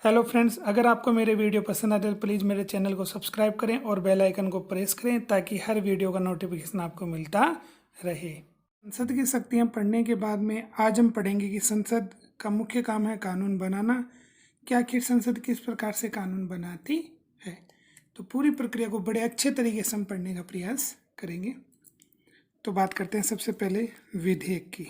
Hello friends, अगर आपको मेरे वीडियो पसंद आते तो प्लीज़ मेरे चैनल को सब्सक्राइब करें और बेल आइकन को प्रेस करें ताकि हर वीडियो का नोटिफिकेशन आपको मिलता रहे। संसद की शक्तियां पढ़ने के बाद में आज हम पढ़ेंगे कि संसद का मुख्य काम है कानून बनाना। क्या आखिर संसद किस प्रकार से कानून बनाती है, तो पूरी प्रक्रिया को बड़े अच्छे तरीके से हम पढ़ने का प्रयास करेंगे। तो बात करते हैं सबसे पहले विधेयक की।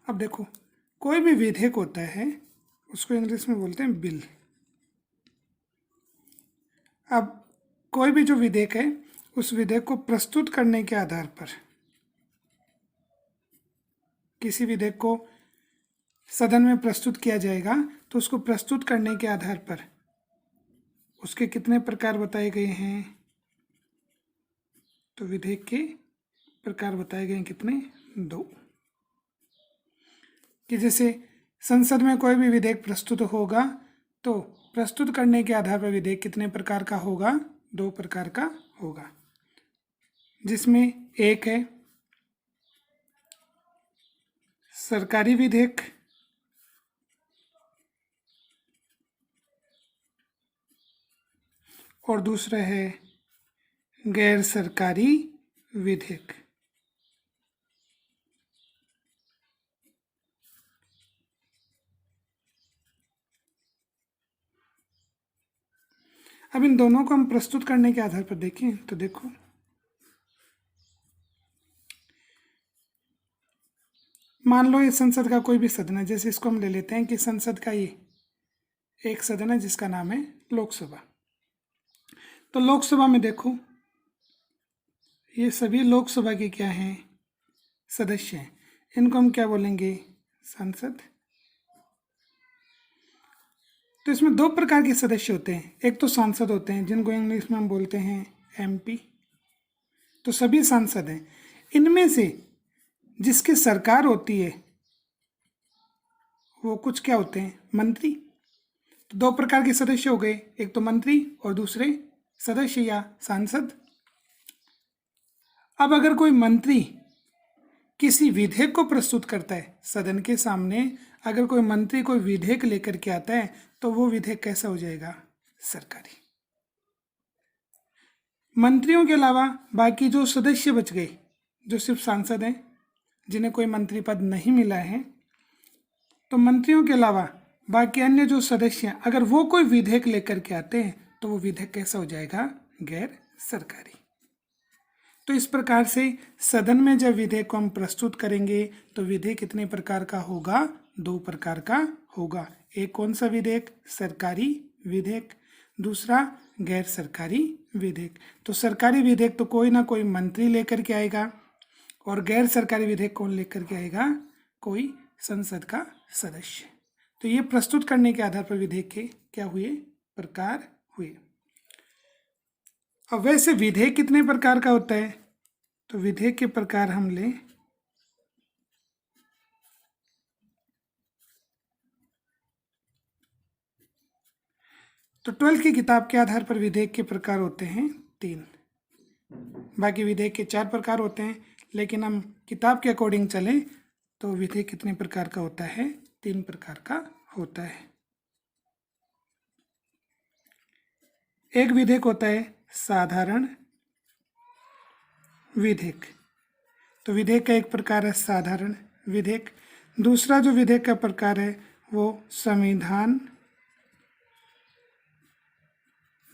अब देखो, कोई भी विधेयक होता है उसको इंग्लिश में बोलते हैं बिल। अब कोई भी जो विधेयक है उस विधेयक को प्रस्तुत करने के आधार पर, किसी विधेयक को सदन में प्रस्तुत किया जाएगा तो उसको प्रस्तुत करने के आधार पर उसके कितने प्रकार बताए गए हैं। तो विधेयक के प्रकार बताए गए हैं कितने, 2। कि जैसे संसद में कोई भी विधेयक प्रस्तुत होगा तो प्रस्तुत करने के आधार पर विधेयक कितने प्रकार का होगा, 2 प्रकार का होगा। जिसमें एक है सरकारी विधेयक और दूसरा है गैर सरकारी विधेयक। अब इन दोनों को हम प्रस्तुत करने के आधार पर देखें तो देखो, मान लो ये संसद का कोई भी सदन है। जैसे इसको हम ले लेते हैं कि संसद का ये एक सदन है जिसका नाम है लोकसभा। तो लोकसभा में देखो, ये सभी लोकसभा के क्या हैं, सदस्य हैं। इनको हम क्या बोलेंगे, सांसद। तो इसमें 2 प्रकार के सदस्य होते हैं। एक तो सांसद होते हैं जिनको इंग्लिश में हम बोलते हैं एमपी। तो सभी सांसद हैं। इनमें से जिसकी सरकार होती है वो कुछ क्या होते हैं, मंत्री। तो 2 प्रकार के सदस्य हो गए, एक तो मंत्री और दूसरे सदस्य या सांसद। अब अगर कोई मंत्री किसी विधेयक को प्रस्तुत करता है सदन के सामने, अगर कोई मंत्री कोई विधेयक लेकर के आता है तो वो विधेयक कैसा हो जाएगा, सरकारी। मंत्रियों के अलावा बाकी जो सदस्य बच गए, जो सिर्फ सांसद हैं, जिन्हें कोई मंत्री पद नहीं मिला है, तो मंत्रियों के अलावा बाकी अन्य जो सदस्य हैं, अगर वो कोई विधेयक लेकर के आते हैं तो वो विधेयक कैसा हो जाएगा, गैर सरकारी। तो इस प्रकार से सदन में जब विधेयक को हम प्रस्तुत करेंगे तो विधेयक कितने प्रकार का होगा, 2 प्रकार का होगा। एक कौन सा विधेयक, सरकारी विधेयक, दूसरा गैर सरकारी विधेयक। तो सरकारी विधेयक तो कोई ना कोई मंत्री लेकर के आएगा और गैर सरकारी विधेयक कौन लेकर के आएगा, कोई संसद का सदस्य। तो ये प्रस्तुत करने के आधार पर विधेयक के क्या हुए, प्रकार हुए। अब वैसे विधेयक कितने प्रकार का होता है, तो विधेयक के प्रकार हम लें तो 12वीं की किताब के आधार पर विधेयक के प्रकार होते हैं 3। बाकी विधेयक के 4 प्रकार होते हैं, लेकिन हम किताब के अकॉर्डिंग चलें तो विधेयक कितने प्रकार का होता है, 3 प्रकार का होता है। एक विधेयक होता है साधारण विधेयक। तो विधेयक का एक प्रकार है साधारण विधेयक। दूसरा जो विधेयक का प्रकार है वो संविधान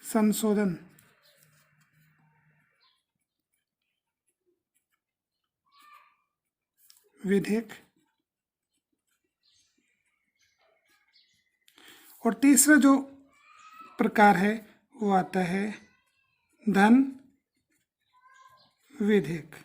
संशोधन विधेयक। और तीसरा जो प्रकार है वो आता है धन विधेयक।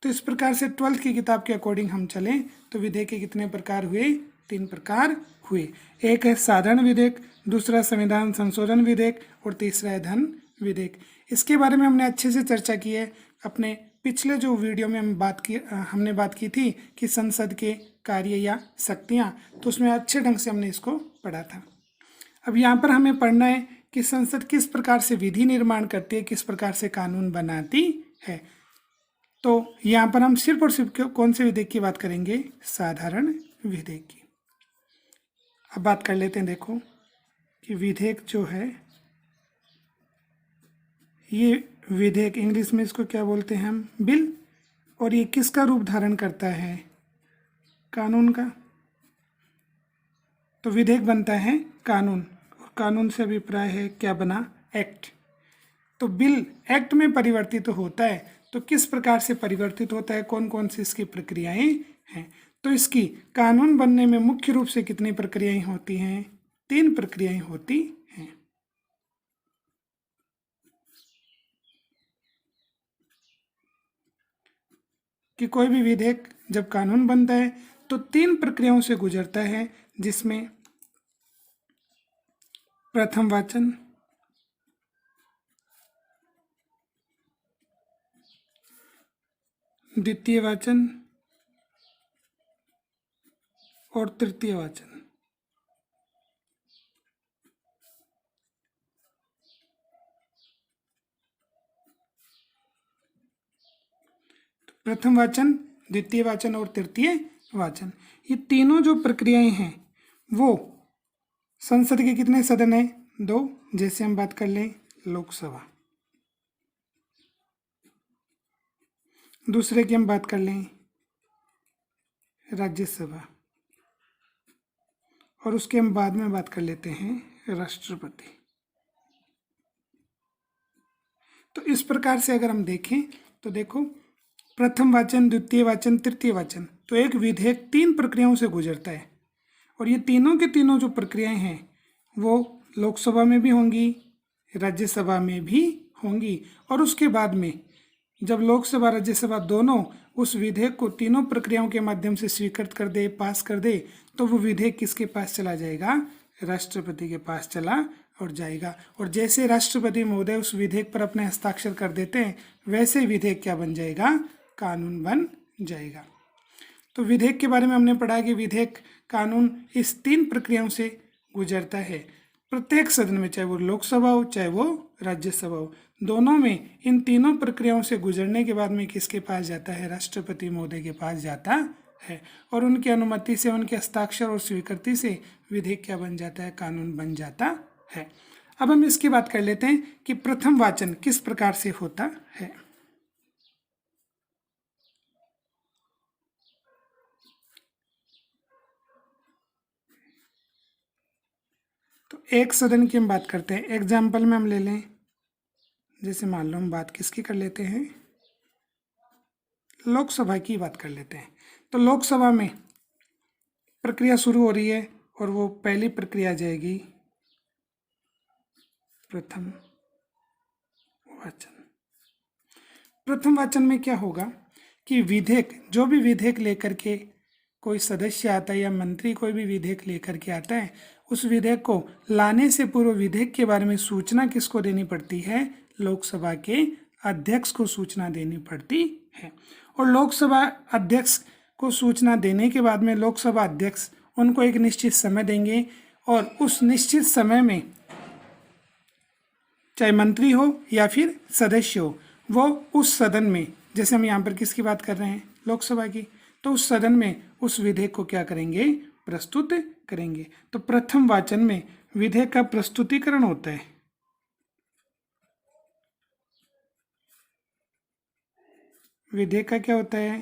तो इस प्रकार से 12वीं की किताब के अकॉर्डिंग हम चलें तो विधेयक के कितने प्रकार हुए, 3 प्रकार हुए। एक है साधारण विधेयक, दूसरा संविधान संशोधन विधेयक और तीसरा है धन विधेयक। इसके बारे में हमने अच्छे से चर्चा की है अपने पिछले जो वीडियो में हमने बात की थी कि संसद के कार्य या शक्तियाँ, तो उसमें अच्छे ढंग से हमने इसको पढ़ा था। अब यहाँ पर हमें पढ़ना है कि संसद किस प्रकार से विधि निर्माण करती है, किस प्रकार से कानून बनाती है। तो यहाँ पर हम सिर्फ और सिर्फ कौन से विधेयक की बात करेंगे? साधारण विधेयक की। अब बात कर लेते हैं, देखो कि विधेयक जो है, ये विधेयक इंग्लिश में इसको क्या बोलते हैं हम? बिल। और ये किसका रूप धारण करता है? कानून का। तो विधेयक बनता है कानून, और कानून से अभिप्राय है क्या बना? एक्ट। तो बिल एक्ट में परिवर्तित होता है, तो किस प्रकार से परिवर्तित होता है, कौन कौन सी इसकी प्रक्रियाएं हैं? तो इसकी कानून बनने में मुख्य रूप से कितनी प्रक्रियाएं होती हैं? 3 प्रक्रियाएं होती हैं। कि कोई भी विधेयक जब कानून बनता है तो 3 प्रक्रियाओं से गुजरता है, जिसमें प्रथम वाचन, द्वितीय वाचन और तृतीय वाचन। प्रथम वाचन, द्वितीय वाचन और तृतीय वाचन, ये तीनों जो प्रक्रियाएं हैं वो संसद के कितने सदन हैं? 2। जैसे हम बात कर लें लोकसभा। दूसरे की हम बात कर लें राज्यसभा, और उसके हम बाद में बात कर लेते हैं राष्ट्रपति। तो इस प्रकार से अगर हम देखें तो देखो, प्रथम वाचन, द्वितीय वाचन, तृतीय वाचन, तो एक विधेयक 3 प्रक्रियाओं से गुजरता है, और ये तीनों के तीनों जो प्रक्रियाएं हैं वो लोकसभा में भी होंगी, राज्यसभा में भी होंगी, और उसके बाद में जब लोकसभा राज्यसभा दोनों उस विधेयक को तीनों प्रक्रियाओं के माध्यम से स्वीकृत कर दे, पास कर दे, तो वो विधेयक किसके पास चला जाएगा? राष्ट्रपति के पास चला और जाएगा। और जैसे राष्ट्रपति महोदय उस विधेयक पर अपने हस्ताक्षर कर देते हैं, वैसे विधेयक क्या बन जाएगा? कानून बन जाएगा। तो विधेयक के बारे में हमने पढ़ा कि विधेयक कानून इस 3 प्रक्रियाओं से गुजरता है प्रत्येक सदन में, चाहे वो लोकसभा हो चाहे वो राज्यसभा हो, दोनों में इन तीनों प्रक्रियाओं से गुजरने के बाद में किसके पास जाता है? राष्ट्रपति महोदय के पास जाता है, और उनकी अनुमति से, उनके हस्ताक्षर और स्वीकृति से विधेयक क्या बन जाता है? कानून बन जाता है। अब हम इसकी बात कर लेते हैं कि प्रथम वाचन किस प्रकार से होता है। तो एक सदन की हम बात करते हैं, एग्जाम्पल में हम ले लें, जैसे मान लो हम बात किसकी कर लेते हैं? लोकसभा की बात कर लेते हैं। तो लोकसभा में प्रक्रिया शुरू हो रही है, और वो पहली प्रक्रिया आ जाएगी प्रथम वाचन। प्रथम वाचन में क्या होगा कि विधेयक, जो भी विधेयक लेकर के कोई सदस्य आता है या मंत्री कोई भी विधेयक लेकर के आता है, उस विधेयक को लाने से पूर्व विधेयक के बारे में सूचना किसको देनी पड़ती है? लोकसभा के अध्यक्ष को सूचना देनी पड़ती है। और लोकसभा अध्यक्ष को सूचना देने के बाद में लोकसभा अध्यक्ष उनको एक निश्चित समय देंगे, और उस निश्चित समय में चाहे मंत्री हो या फिर सदस्य हो, वो उस सदन में, जैसे हम यहाँ पर किसकी बात कर रहे हैं? लोकसभा की, तो उस सदन में उस विधेयक को क्या करेंगे? प्रस्तुत करेंगे। तो प्रथम वाचन में विधेयक का प्रस्तुतिकरण होता है। विधेयक का क्या होता है?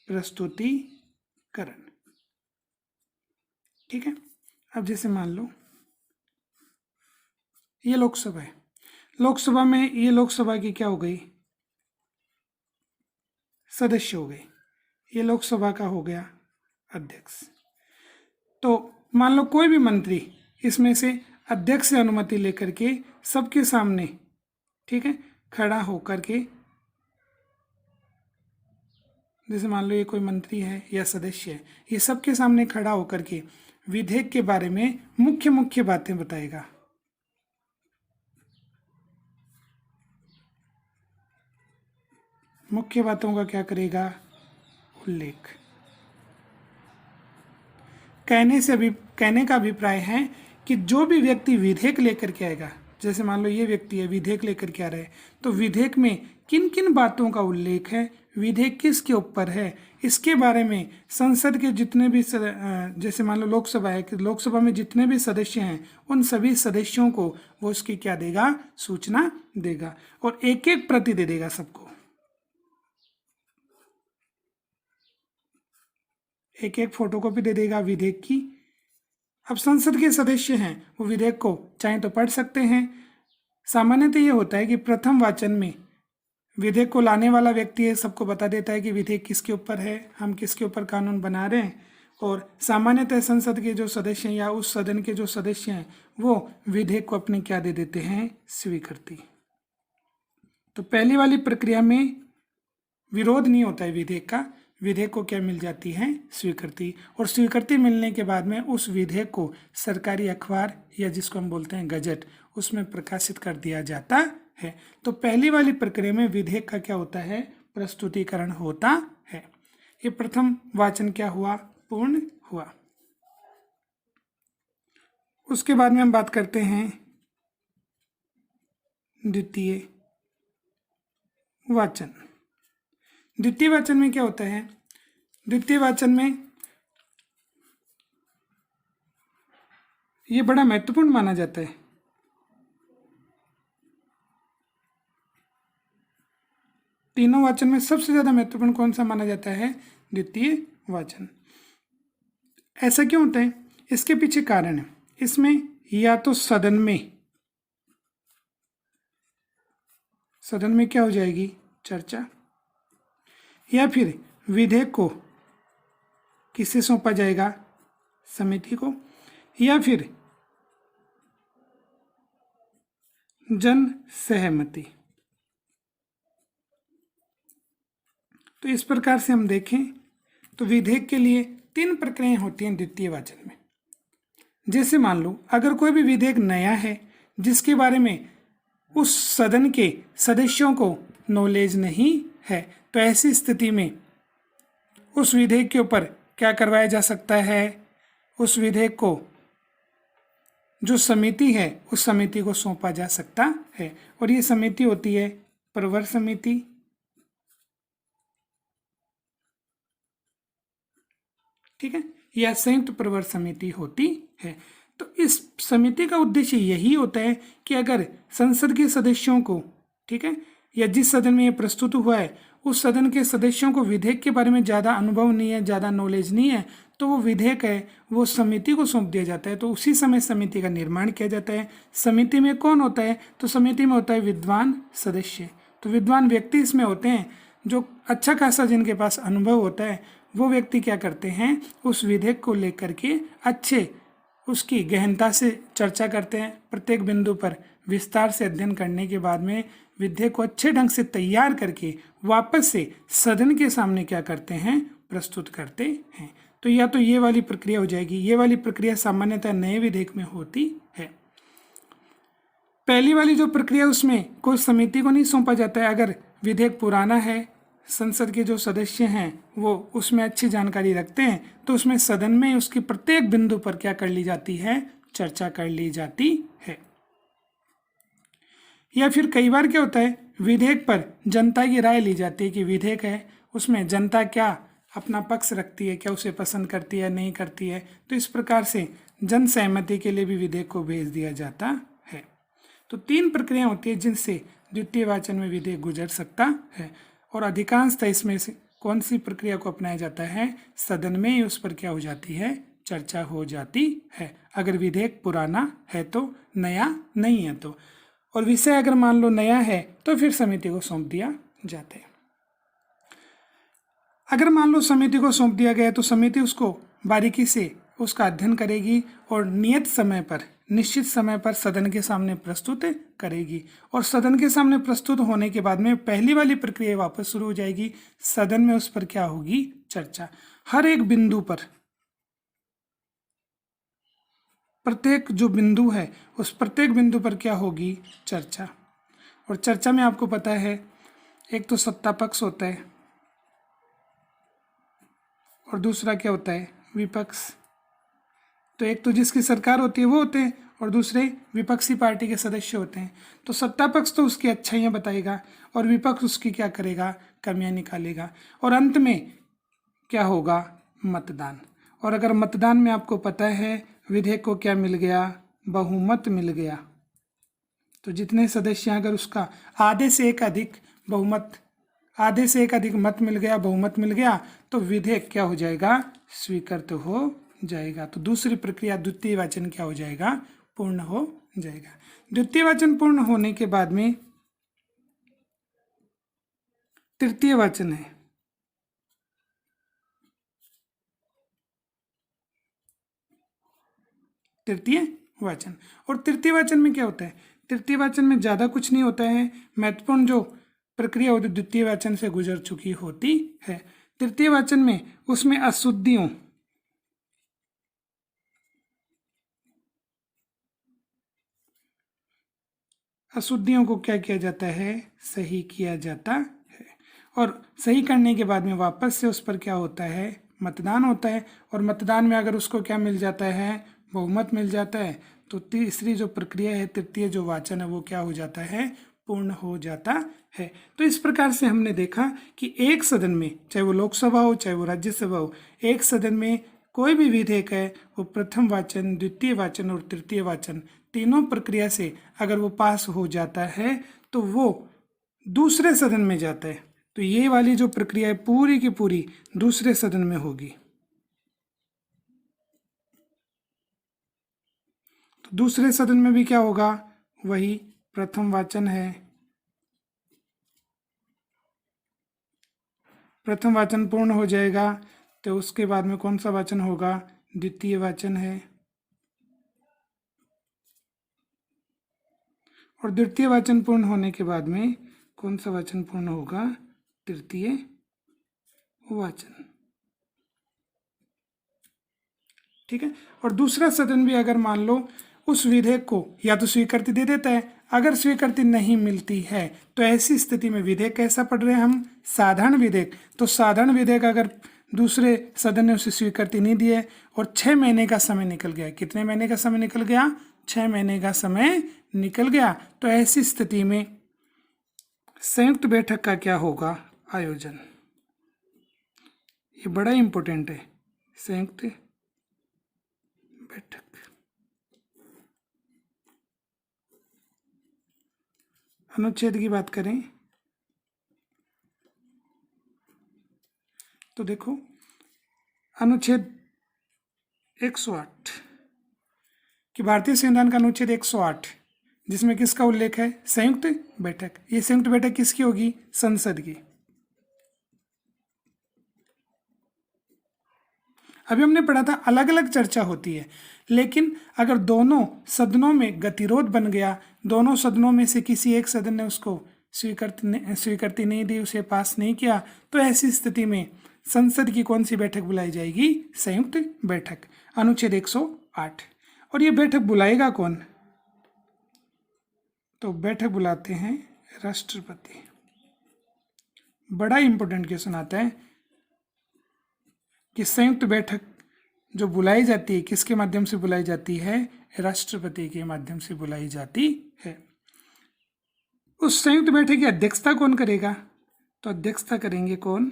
प्रस्तुतिकरण। ठीक है। अब जैसे मान लो ये लोकसभा है, लोकसभा में ये लोकसभा की क्या हो गई? सदस्य हो गए, ये लोकसभा का हो गया अध्यक्ष। तो मान लो कोई भी मंत्री इसमें से अध्यक्ष से अनुमति लेकर के सबके सामने, ठीक है, खड़ा होकर के, जैसे मान लो ये कोई मंत्री है या सदस्य है, ये सबके सामने खड़ा होकर के विधेयक के बारे में मुख्य मुख्य बातें बताएगा। मुख्य बातों का क्या करेगा? उल्लेख। कहने का अभिप्राय है कि जो भी व्यक्ति विधेयक लेकर के आएगा, जैसे मान लो ये व्यक्ति है विधेयक लेकर के आ रहा है, तो विधेयक में किन किन बातों का उल्लेख है, विधेयक किसके ऊपर है, इसके बारे में संसद के जितने भी जैसे मान लो लोकसभा है कि लोकसभा में जितने भी सदस्य हैं उन सभी सदस्यों को वो उसकी क्या देगा, सूचना देगा, और एक एक प्रति दे देगा सबको, एक एक फोटोकॉपी दे देगा विधेयक की। अब संसद के सदस्य हैं वो विधेयक को चाहे तो पढ़ सकते हैं। सामान्यतः ये होता है कि प्रथम वाचन में विधेयक को लाने वाला व्यक्ति सबको बता देता है कि विधेयक किसके ऊपर है, हम किसके ऊपर कानून बना रहे हैं, और सामान्यतः संसद के जो सदस्य हैं या उस सदन के जो सदस्य हैं वो विधेयक को अपनी क्या दे देते हैं, स्वीकृति। तो पहली वाली प्रक्रिया में विरोध नहीं होता है विधेयक का, विधेयक को क्या मिल जाती है, स्वीकृति, और स्वीकृति मिलने के बाद में उस विधेयक को सरकारी अखबार या जिसको हम बोलते हैं गजट, उसमें प्रकाशित कर दिया जाता है। तो पहली वाली प्रक्रिया में विधेयक का क्या होता है, प्रस्तुतिकरण होता है। ये प्रथम वाचन क्या हुआ, पूर्ण हुआ। उसके बाद में हम बात करते हैं द्वितीय वाचन। द्वितीय वाचन में क्या होता है, द्वितीय वाचन में ये बड़ा महत्वपूर्ण माना जाता है। तीनों वाचन में सबसे ज्यादा महत्वपूर्ण कौन सा माना जाता है, द्वितीय वाचन। ऐसा क्यों होता है, इसके पीछे कारण है। इसमें या तो सदन में क्या हो जाएगी, चर्चा, या फिर विधेयक को किसे सौंपा जाएगा, समिति को, या फिर जन सहमति। तो इस प्रकार से हम देखें तो विधेयक के लिए 3 प्रक्रियाएं होती हैं द्वितीय वाचन में। जैसे मान लो अगर कोई भी विधेयक नया है जिसके बारे में उस सदन के सदस्यों को नॉलेज नहीं है, तो ऐसी स्थिति में उस विधेयक के ऊपर क्या करवाया जा सकता है, उस विधेयक को जो समिति है उस समिति को सौंपा जा सकता है, और ये समिति होती है प्रवर समिति, ठीक है, या संयुक्त प्रवर समिति होती है। तो इस समिति का उद्देश्य यही होता है कि अगर संसद के सदस्यों को, ठीक है, या जिस सदन में ये प्रस्तुत हुआ है उस सदन के सदस्यों को विधेयक के बारे में ज़्यादा अनुभव नहीं है, ज़्यादा नॉलेज नहीं है, तो वो विधेयक है वो समिति को सौंप दिया जाता है। तो उसी समय समिति का निर्माण किया जाता है। समिति में कौन होता है, तो समिति में होता है विद्वान सदस्य। तो विद्वान व्यक्ति इसमें होते हैं, जो अच्छा खासा जिनके पास अनुभव होता है वो व्यक्ति क्या करते हैं, उस विधेयक को लेकर के अच्छे उसकी गहनता से चर्चा करते हैं। प्रत्येक बिंदु पर विस्तार से अध्ययन करने के बाद में विधेयक को अच्छे ढंग से तैयार करके वापस से सदन के सामने क्या करते हैं, प्रस्तुत करते हैं। तो या तो ये वाली प्रक्रिया हो जाएगी। ये वाली प्रक्रिया सामान्यतः नए विधेयक में होती है। पहली वाली जो प्रक्रिया उसमें कोई समिति को नहीं सौंपा जाता है। अगर विधेयक पुराना है, संसद के जो सदस्य हैं वो उसमें अच्छी जानकारी रखते हैं, तो उसमें सदन में उसकी प्रत्येक बिंदु पर क्या कर ली जाती है, चर्चा कर ली जाती है। या फिर कई बार क्या होता है, विधेयक पर जनता की राय ली जाती है कि विधेयक है उसमें जनता क्या अपना पक्ष रखती है, क्या उसे पसंद करती है, नहीं करती है। तो इस प्रकार से जन सहमति के लिए भी विधेयक को भेज दिया जाता है। तो 3 प्रक्रिया होती है जिनसे द्वितीय वाचन में विधेयक गुजर सकता है, और अधिकांशतः इसमें से कौन सी प्रक्रिया को अपनाया जाता है, सदन में ही उस पर क्या हो जाती है, चर्चा हो जाती है। अगर विधेयक पुराना है तो, नया नहीं है तो, और विषय अगर मान लो नया है तो फिर समिति को सौंप दिया जाता है। अगर मान लो समिति को सौंप दिया गया तो समिति उसको बारीकी से उसका अध्ययन करेगी और नियत समय पर, निश्चित समय पर सदन के सामने प्रस्तुत करेगी, और सदन के सामने प्रस्तुत होने के बाद में पहली वाली प्रक्रिया वापस शुरू हो जाएगी। सदन में उस पर क्या होगी, चर्चा। हर एक बिंदु पर, प्रत्येक जो बिंदु है उस प्रत्येक बिंदु पर क्या होगी, चर्चा। और चर्चा में आपको पता है एक तो सत्ता पक्ष होता है और दूसरा क्या होता है, विपक्ष। तो एक तो जिसकी सरकार होती है वो होते हैं, और दूसरे विपक्षी पार्टी के सदस्य होते हैं। तो सत्ता पक्ष तो उसकी अच्छाइयाँ बताएगा और विपक्ष उसकी क्या करेगा, कमियां निकालेगा। और अंत में क्या होगा, मतदान। और अगर मतदान में आपको पता है विधेयक को क्या मिल गया, बहुमत मिल गया। तो जितने सदस्य अगर उसका आधे से एक अधिक मत मिल गया, बहुमत मिल गया, तो विधेयक क्या हो जाएगा, स्वीकृत हो जाएगा। तो दूसरी प्रक्रिया द्वितीय वाचन क्या हो जाएगा, पूर्ण हो जाएगा। द्वितीय वाचन पूर्ण होने के बाद में तृतीय वाचन है। तृतीय वाचन। और तृतीय वाचन में क्या होता है, तृतीय वाचन में ज़्यादा कुछ नहीं होता है, महत्वपूर्ण जो प्रक्रिया होती द्वितीय वाचन से गुजर चुकी होती है। तृतीय वाचन में उसमें अशुद्धियों को क्या किया जाता है, सही किया जाता है। और सही करने के बाद में वापस से उस पर क्या होता है, मतदान होता है। और मतदान में अगर उसको क्या मिल जाता है, बहुमत मिल जाता है, तो तीसरी जो प्रक्रिया है, तृतीय जो वाचन है, वो क्या हो जाता है, पूर्ण हो जाता है। तो इस प्रकार से हमने देखा कि एक सदन में, चाहे वो लोकसभा हो चाहे वो राज्यसभा हो, एक सदन में कोई भी विधेयक है वो प्रथम वाचन, द्वितीय वाचन और तृतीय वाचन तीनों प्रक्रिया से अगर वो पास हो जाता है तो वो दूसरे सदन में जाता है। तो ये वाली जो प्रक्रिया है पूरी की पूरी दूसरे सदन में होगी। तो दूसरे सदन में भी क्या होगा, वही प्रथम वाचन है, प्रथम वाचन पूर्ण हो जाएगा। तो उसके बाद में कौन सा वाचन होगा, द्वितीय वाचन है। और द्वितीय वाचन पूर्ण होने के बाद में कौन सा वाचन पूर्ण होगा, तृतीय वाचन। ठीक है। और दूसरा सदन भी अगर मान लो उस विधेयक को या तो स्वीकृति दे देता है, अगर स्वीकृति नहीं मिलती है तो ऐसी स्थिति में विधेयक कैसा पढ़ रहे हैं हम, साधारण विधेयक। तो साधारण विधेयक अगर दूसरे सदन ने उसे स्वीकृति नहीं दी है और 6 महीने का समय निकल गया, कितने महीने का समय निकल गया, 6 महीने का समय निकल गया, तो ऐसी स्थिति में संयुक्त बैठक का क्या होगा, आयोजन। ये बड़ा इंपॉर्टेंट है, संयुक्त बैठक। अनुच्छेद की बात करें तो देखो अनुच्छेद 108 कि भारतीय संविधान का अनुच्छेद 108 जिसमें किसका उल्लेख है, संयुक्त बैठक। ये संयुक्त बैठक किसकी होगी, संसद की। अभी हमने पढ़ा था अलग अलग चर्चा होती है, लेकिन अगर दोनों सदनों में गतिरोध बन गया, दोनों सदनों में से किसी एक सदन ने उसको स्वीकृति नहीं दी, उसे पास नहीं किया, तो ऐसी स्थिति में संसद की कौन सी बैठक बुलाई जाएगी, संयुक्त बैठक, अनुच्छेद 108। और ये बैठक बुलाएगा कौन, तो बैठक बुलाते हैं राष्ट्रपति। बड़ा इंपॉर्टेंट क्वेश्चन आता है कि संयुक्त बैठक जो बुलाई जाती है किसके माध्यम से बुलाई जाती है, राष्ट्रपति के माध्यम से बुलाई जाती है। उस संयुक्त बैठक की अध्यक्षता कौन करेगा, तो अध्यक्षता करेंगे कौन,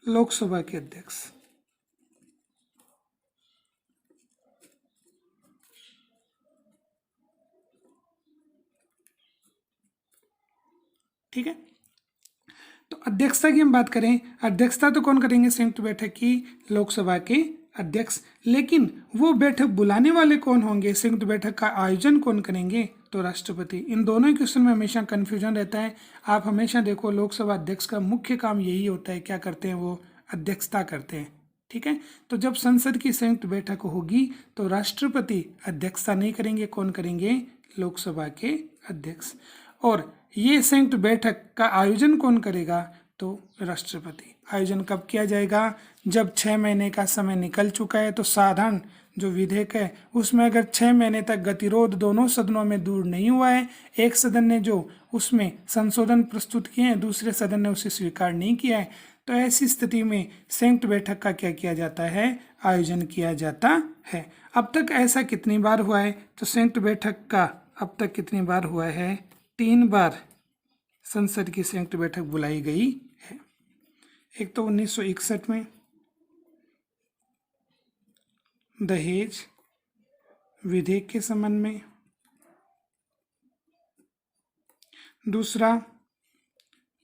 लोकसभा के अध्यक्ष। ठीक है। तो अध्यक्षता की हम बात करें, अध्यक्षता तो कौन करेंगे संयुक्त बैठक की, लोकसभा के अध्यक्ष। लेकिन वो बैठक बुलाने वाले कौन होंगे, संयुक्त बैठक का आयोजन कौन करेंगे, तो राष्ट्रपति। इन दोनों क्वेश्चन में हमेशा कंफ्यूजन रहता है। आप हमेशा देखो लोकसभा अध्यक्ष का मुख्य काम यही होता है, क्या करते हैं वो, अध्यक्षता करते हैं। ठीक है। तो जब संसद की संयुक्त बैठक होगी तो राष्ट्रपति अध्यक्षता नहीं करेंगे, कौन करेंगे, लोकसभा के अध्यक्ष। और ये संयुक्त बैठक का आयोजन कौन करेगा, तो राष्ट्रपति। आयोजन कब किया जाएगा, जब 6 महीने का समय निकल चुका है। तो साधारण जो विधेयक है उसमें अगर 6 महीने तक गतिरोध दोनों सदनों में दूर नहीं हुआ है, एक सदन ने जो उसमें संशोधन प्रस्तुत किए हैं, दूसरे सदन ने उसे स्वीकार नहीं किया है, तो ऐसी स्थिति में संयुक्त बैठक का क्या किया जाता है, आयोजन किया जाता है। अब तक ऐसा कितनी बार हुआ है? तो संयुक्त बैठक का अब तक कितनी बार हुआ है? 3 बार संसद की संयुक्त बैठक बुलाई गई है। एक तो 1961 में दहेज विधेयक के संबंध में, दूसरा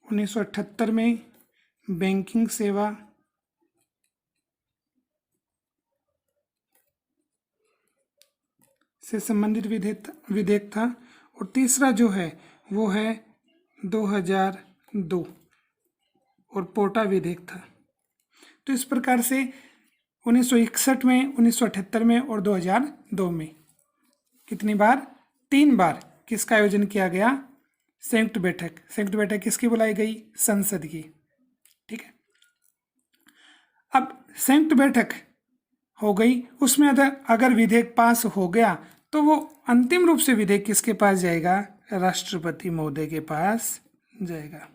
1978 में बैंकिंग सेवा से संबंधित विधेयक था, और तीसरा जो है वो है 2002 और पोटा विधेयक था। तो इस प्रकार से 1961 में, 1978 में और 2002 में कितनी बार? 3 बार किसका आयोजन किया गया? संयुक्त बैठक। संयुक्त बैठक किसकी बुलाई गई? संसद की। ठीक है, अब संयुक्त बैठक हो गई, उसमें अगर विधेयक पास हो गया तो वो अंतिम रूप से विधेयक किसके पास जाएगा? राष्ट्रपति महोदय के पास जाएगा।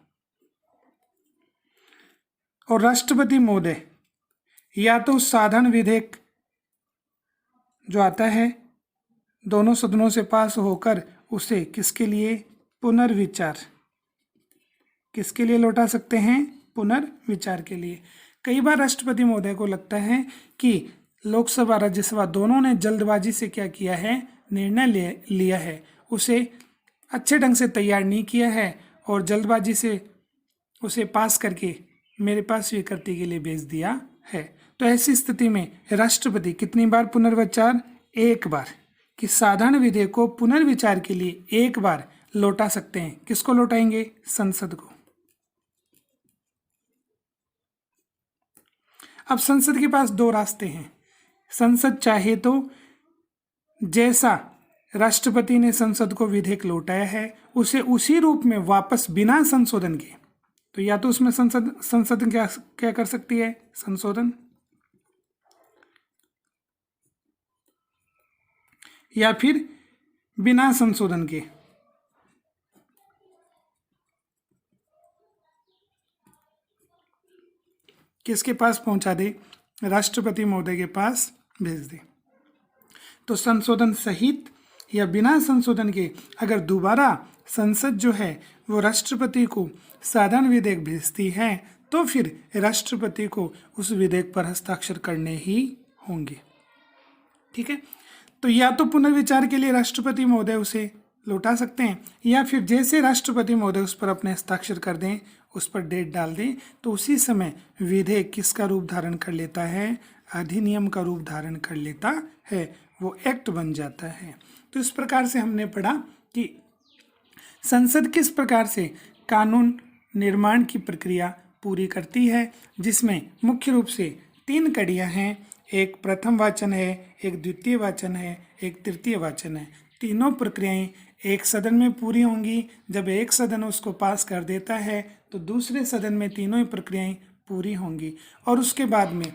और राष्ट्रपति महोदय या तो साधारण विधेयक जो आता है दोनों सदनों से पास होकर उसे किसके लिए? पुनर्विचार। किसके लिए लौटा सकते हैं? पुनर्विचार के लिए। कई बार राष्ट्रपति महोदय को लगता है कि लोकसभा राज्यसभा दोनों ने जल्दबाजी से क्या किया है? निर्णय लिया है, उसे अच्छे ढंग से तैयार नहीं किया है और जल्दबाजी से उसे पास करके मेरे पास स्वीकृति के लिए भेज दिया है। तो ऐसी स्थिति में राष्ट्रपति कितनी बार पुनर्विचार? 1 बार। कि साधारण विधेयक को पुनर्विचार के लिए 1 बार लौटा सकते हैं। किसको लौटाएंगे? संसद को। अब संसद के पास 2 रास्ते हैं। संसद चाहे तो जैसा राष्ट्रपति ने संसद को विधेयक लौटाया है उसे उसी रूप में वापस बिना संशोधन के, तो या तो उसमें संसद क्या कर सकती है? संशोधन, या फिर बिना संशोधन के किसके पास पहुंचा दे? राष्ट्रपति महोदय के पास भेज दे। तो संशोधन सहित या बिना संशोधन के अगर दोबारा संसद जो है वो राष्ट्रपति को साधारण विधेयक भेजती है तो फिर राष्ट्रपति को उस विधेयक पर हस्ताक्षर करने ही होंगे। ठीक है, तो या तो पुनर्विचार के लिए राष्ट्रपति महोदय उसे लौटा सकते हैं, या फिर जैसे राष्ट्रपति महोदय उस पर अपने हस्ताक्षर कर दें, उस पर डेट डाल दें, तो उसी समय विधेयक किसका रूप धारण कर लेता है? अधिनियम का रूप धारण कर लेता है, वो एक्ट बन जाता है। तो इस प्रकार से हमने पढ़ा कि संसद किस प्रकार से कानून निर्माण की प्रक्रिया पूरी करती है, जिसमें मुख्य रूप से 3 कड़ियाँ हैं। एक प्रथम वाचन है, एक द्वितीय वाचन है, एक तृतीय वाचन है। तीनों प्रक्रियाएं एक सदन में पूरी होंगी। जब एक सदन उसको पास कर देता है तो दूसरे सदन में तीनों ही प्रक्रियाएं पूरी होंगी, और उसके बाद में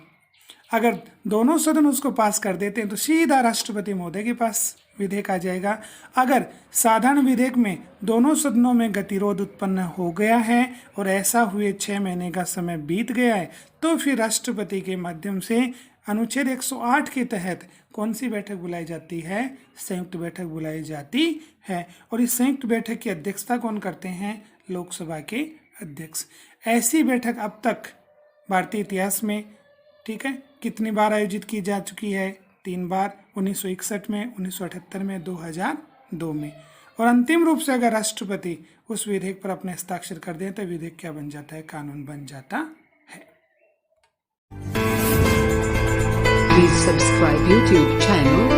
अगर दोनों सदन उसको पास कर देते हैं तो सीधा राष्ट्रपति महोदय के पास विधेयक आ जाएगा। अगर साधारण विधेयक में दोनों सदनों में गतिरोध उत्पन्न हो गया है और ऐसा हुए 6 महीने का समय बीत गया है तो फिर राष्ट्रपति के माध्यम से अनुच्छेद 108 के तहत कौन सी बैठक बुलाई जाती है? संयुक्त बैठक बुलाई जाती है। और इस संयुक्त बैठक की अध्यक्षता कौन करते हैं? लोकसभा के अध्यक्ष। ऐसी बैठक अब तक भारतीय इतिहास में, ठीक है, कितनी बार आयोजित की जा चुकी है? 3 बार, 1961 में, 1978 में, 2002 में। और अंतिम रूप से अगर राष्ट्रपति उस विधेयक पर अपने हस्ताक्षर कर दें तो विधेयक क्या बन जाता है? कानून बन जाता है। Please subscribe YouTube channel